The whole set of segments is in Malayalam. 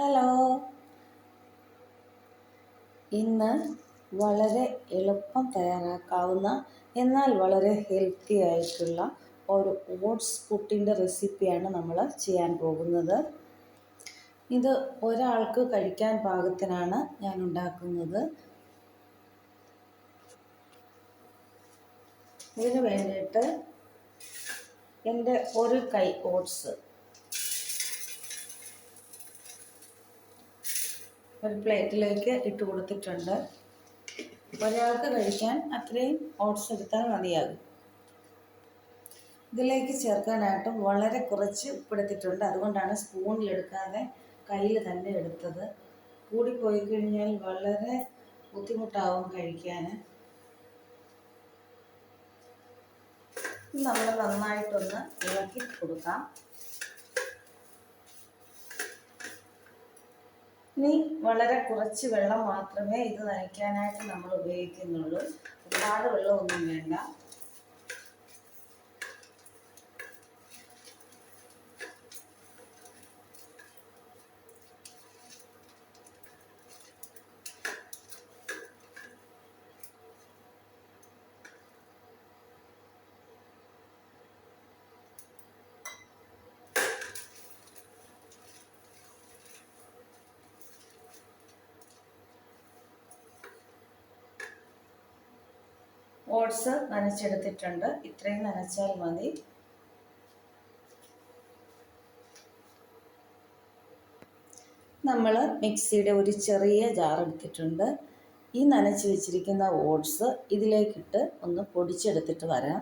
ഹലോ. ഇന്ന് വളരെ എളുപ്പം തയ്യാറാക്കാവുന്ന എന്നാൽ വളരെ ഹെൽത്തി ആയിട്ടുള്ള ഒരു ഓട്സ് പുട്ടിൻ്റെ റെസിപ്പിയാണ് നമ്മൾ ചെയ്യാൻ പോകുന്നത്. ഇത് ഒരാൾക്ക് കഴിക്കാൻ പാകത്തിനാണ് ഞാൻ ഉണ്ടാക്കുന്നത്. ഇതിന് വേണ്ടിയിട്ട് എൻ്റെ ഒരു കൈ ഓട്സ് ഒരു പ്ലേറ്റിലേക്ക് ഇട്ട് കൊടുത്തിട്ടുണ്ട്. ഒരാൾക്ക് കഴിക്കാൻ അത്രയും ഓട്സ് എടുത്താൽ മതിയാകും. ഇതിലേക്ക് ചേർക്കാനായിട്ട് വളരെ കുറച്ച് ഉപ്പെടുത്തിട്ടുണ്ട്. അതുകൊണ്ടാണ് സ്പൂണിലെടുക്കാതെ കയ്യിൽ തന്നെ എടുത്തത്. കൂടിപ്പോയി കഴിഞ്ഞാൽ വളരെ ബുദ്ധിമുട്ടാവും കഴിക്കാൻ. നമ്മൾ നന്നായിട്ടൊന്ന് ഇളക്കി കൊടുക്കാം. ഇനി വളരെ കുറച്ച് വെള്ളം മാത്രമേ ഇത് നനയ്ക്കാനായിട്ട് നമ്മൾ ഉപയോഗിക്കുന്നുള്ളൂ. ഒരുപാട് വെള്ളമൊന്നും വേണ്ട. ഓട്സ് നനച്ചെടുത്തിട്ടുണ്ട്. ഇത്രയും നനച്ചാൽ മതി. നമ്മൾ മിക്സിയുടെ ഒരു ചെറിയ ജാർ എടുത്തിട്ടുണ്ട്. ഈ നനച്ച് വെച്ചിരിക്കുന്ന ഓട്സ് ഇതിലേക്കിട്ട് ഒന്ന് പൊടിച്ചെടുത്തിട്ട് വരാം.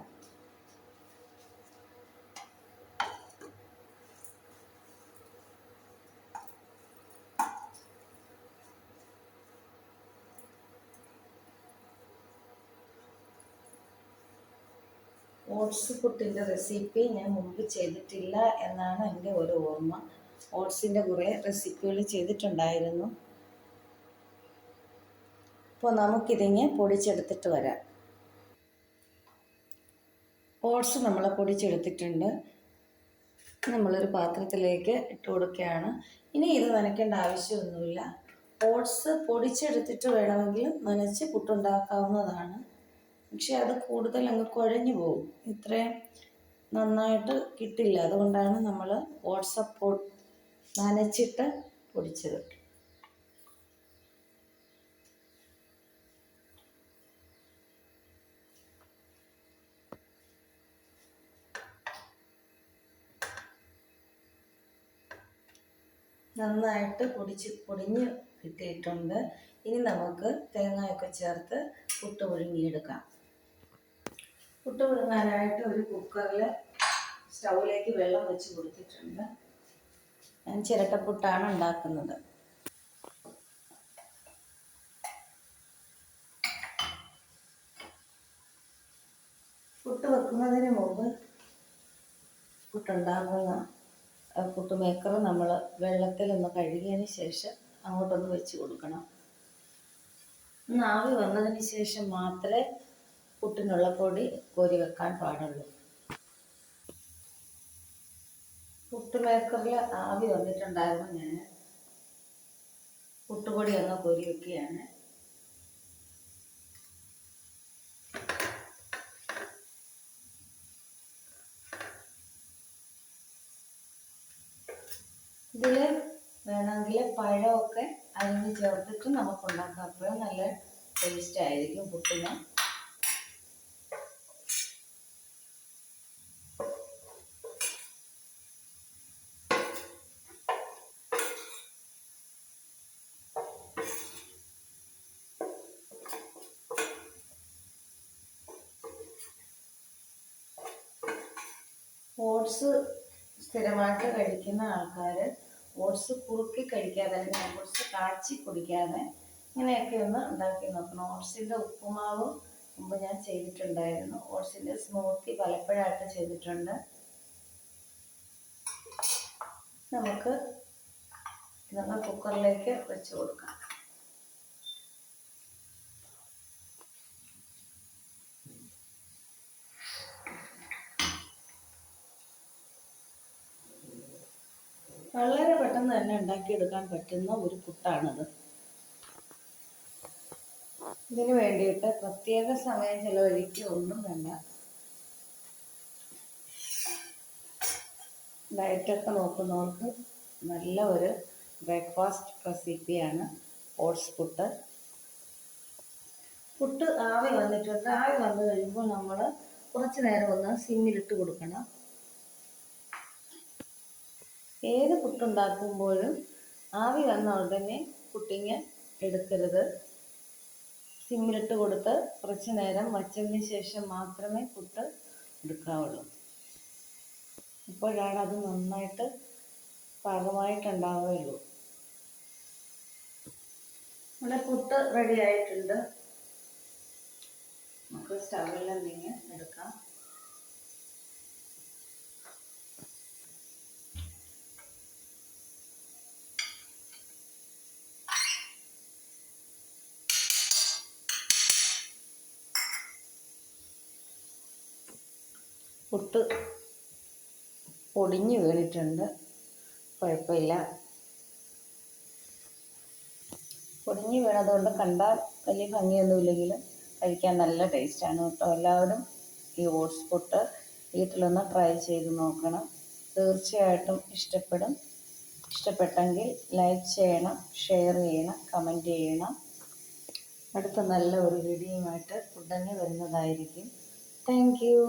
ഓട്സ് പുട്ടിൻ്റെ റെസിപ്പി ഞാൻ മുമ്പ് ചെയ്തിട്ടില്ല എന്നാണ് എൻ്റെ ഒരു ഓർമ്മ. ഓട്സിൻ്റെ കുറേ റെസിപ്പികൾ ചെയ്തിട്ടുണ്ടായിരുന്നു. അപ്പോൾ നമുക്കിതിനെ പൊടിച്ചെടുത്തിട്ട് വരാം. ഓട്സ് നമ്മൾ പൊടിച്ചെടുത്തിട്ടുണ്ട്. നമ്മളൊരു പാത്രത്തിലേക്ക് ഇട്ട് കൊടുക്കുകയാണ്. ഇനി ഇത് നനയ്ക്കേണ്ട ആവശ്യമൊന്നുമില്ല. ഓട്സ് പൊടിച്ചെടുത്തിട്ട് വേണമെങ്കിൽ നനച്ച് പുട്ടുണ്ടാക്കാവുന്നതാണ്. പക്ഷെ അത് കൂടുതൽ അങ്ങ് കുഴഞ്ഞു പോകും. ഇത്രയും നന്നായിട്ട് കിട്ടില്ല. അതുകൊണ്ടാണ് നമ്മൾ ഓട്സ് നനച്ചിട്ട് പൊടിച്ചത്. നന്നായിട്ട് പൊടിഞ്ഞ് കിട്ടിയിട്ടുണ്ട്. ഇനി നമുക്ക് തേങ്ങയൊക്കെ ചേർത്ത് പുട്ട് പുഴുങ്ങിയെടുക്കാം. പുട്ട് പുഴുങ്ങാനായിട്ട് ഒരു കുക്കറിൽ സ്റ്റൗവിലേക്ക് വെള്ളം വെച്ച് കൊടുത്തിട്ടുണ്ട്. ഞാൻ ചിരട്ടപ്പുട്ടാണ് ഉണ്ടാക്കുന്നത്. പുട്ട് വെക്കുന്നതിന് മുമ്പ് പുട്ടുണ്ടാകുന്ന പുട്ട് മേക്കർ നമ്മൾ വെള്ളത്തിലൊന്ന് കഴുകിയതിന് ശേഷം അങ്ങോട്ടൊന്ന് വെച്ച് കൊടുക്കണം. ഒന്ന് ആവി വന്നതിന് ശേഷം മാത്രമേ പുട്ടിനുള്ള പൊടി കോരി വെക്കാൻ പാടുള്ളൂ. പുട്ട് മേക്കറിൽ ആവി വന്നിട്ടുണ്ടായിരുന്നു. ഞാൻ പുട്ടുപൊടി ഒന്ന് കോരി വെക്കുകയാണ്. ഇതിൽ വേണമെങ്കിൽ പഴമൊക്കെ അരിഞ്ഞ് ചേർത്തിട്ട് നമുക്ക് ഉണ്ടാക്കാം. അപ്പോഴും നല്ല ടേസ്റ്റ് ആയിരിക്കും പുട്ടിന്. ഓട്സ് സ്ഥിരമായിട്ട് കഴിക്കുന്ന ആൾക്കാർ ഓട്സ് കുറുക്കി കഴിക്കാതെ അല്ലെങ്കിൽ ഓട്സ് കാച്ചി കുടിക്കാതെ ഇങ്ങനെയൊക്കെ ഒന്ന് ഉണ്ടാക്കി നോക്കണം. ഓട്സിൻ്റെ ഉപ്പുമാവ് മുമ്പ് ഞാൻ ചെയ്തിട്ടുണ്ടായിരുന്നു. ഓട്സിൻ്റെ സ്മൂത്തി പലപ്പോഴായിട്ട് ചെയ്തിട്ടുണ്ട്. നമുക്ക് ഇതൊന്ന് കുക്കറിലേക്ക് വെച്ച് കൊടുക്കാം. വളരെ പെട്ടെന്ന് പെട്ടെന്ന് തന്നെ ഉണ്ടാക്കിയെടുക്കാൻ പറ്റുന്ന ഒരു പുട്ടാണിത്. ഇതിന് വേണ്ടിയിട്ട് പ്രത്യേക സമയം ചിലവഴിക്കുക ഒന്നും വേണ്ട. ഡയറ്റൊക്കെ നോക്കുന്നവർക്ക് നല്ല ഒരു ബ്രേക്ക്ഫാസ്റ്റ് റെസിപ്പിയാണ് ഓട്സ് പുട്ട്. പുട്ട് ആവി വന്നിട്ടുണ്ട്. ആവി വന്നു കഴിയുമ്പോൾ നമ്മൾ കുറച്ച് നേരം ഒന്ന് സിമ്മിലിട്ട് കൊടുക്കണം. ഏത് പുട്ടുണ്ടാക്കുമ്പോഴും ആവി വന്ന ഉടനെ പുട്ടിങ് എടുക്കരുത്. സിമ്മിലിട്ട് കൊടുത്ത് കുറച്ച് നേരം വച്ചതിന് ശേഷം മാത്രമേ പുട്ട് എടുക്കാവുള്ളൂ. അപ്പോഴാണ് അത് നന്നായിട്ട് പാകമായിട്ടുണ്ടാവുകയുള്ളൂ. നമ്മുടെ പുട്ട് റെഡി ആയിട്ടുണ്ട്. നമുക്ക് സ്റ്റവിൽ എന്തെങ്കിലും എടുക്കാം. പുട്ട് പൊടിഞ്ഞു വീണിട്ടുണ്ട്, കുഴപ്പമില്ല. പൊടിഞ്ഞു വീണതുകൊണ്ട് കണ്ടാൽ വലിയ ഭംഗിയൊന്നുമില്ലെങ്കിലും കഴിക്കാൻ നല്ല ടേസ്റ്റാണ് കേട്ടോ. എല്ലാവരും ഈ ഓട്സ് പുട്ട് വീട്ടിലൊന്ന് ട്രൈ ചെയ്ത് നോക്കണം. തീർച്ചയായിട്ടും ഇഷ്ടപ്പെടും. ഇഷ്ടപ്പെട്ടെങ്കിൽ ലൈക്ക് ചെയ്യണം, ഷെയർ ചെയ്യണം, കമൻറ്റ് ചെയ്യണം. അടുത്ത നല്ല ഒരു വീഡിയോയുമായിട്ട് ഉടനെ വരുന്നതായിരിക്കും. Thank you.